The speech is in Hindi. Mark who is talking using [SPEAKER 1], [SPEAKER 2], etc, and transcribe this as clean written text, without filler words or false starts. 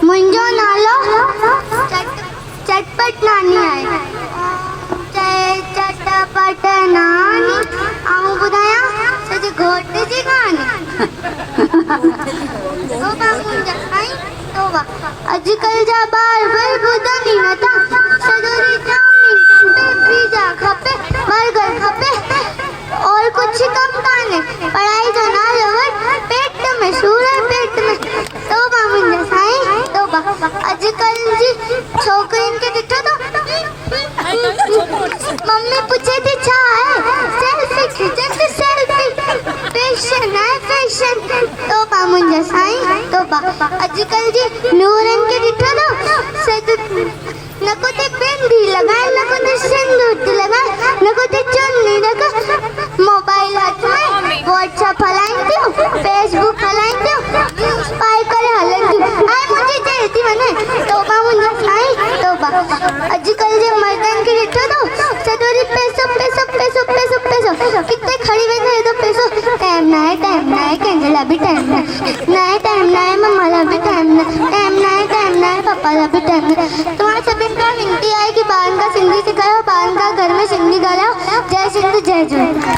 [SPEAKER 1] मुंहिंजो नालो चटपट नानी आहे। चटपट नानी आऊं ॿुधायां सॼे घोट जी कहानी। तोबा मुंहिंजा साईं तोबा, अॼुकल्ह जा ॿार भई ॿुधनि ई नथा। सॼो ॾींहुं चाउमीन खपे, पिज़्ज़ा खपे, बर्गर खपे और कुछ कम कान्हे। पढ़ाई जो नालो वठ, पेट में सूर है पेट में। तोबा मुंहिंजा साईं तोबा, अॼुकल्ह जी छोकिरियुनि खे ॾिठो तो मम्मी पूछे थी छा आहे, सेल्फी खिचनि थी सेल्फी, फैशन है फैशन। तोबा मुंहिंजा साईं तोबा, अॼुकल्ह जी नूरनि खे ॾिठो तो न को ते बिंदी लगाए, न को ते सिंदूर थी लगाए, न को ते चुन्नी लगा, मोबाइल हाथ में व्हाट्सएप हलाइन थियूं, फेसबुक हलाइन थियूं, न्यूज़ पाए करे हलन थियूं। हाय मुंहिंजी चएती वञे। तोबा मुंहिंजा साईं तोबा, अॼुकल्ह जे मर्दनि खे ॾिठो तो सॼो ॾींहुं पैसो पैसो पैसो पैसो पैसो, किथे खणी वेंदो हेॾो पैसो। टाइम न आहे कंहिंजे लाइ बि टाइम न आहे, टाइम न आहे मम्मा लाइ बि टाइम न आहे, टाइम न आहे पापा लाइ बि टाइम न आहे। तव्हां सभिनि खां विनती आहे कि ॿारनि खां सिंधी सेखारियो, ॿारनि खां घर में सिंधी ॻाल्हायो। जय सिंध जय झूलेलाल।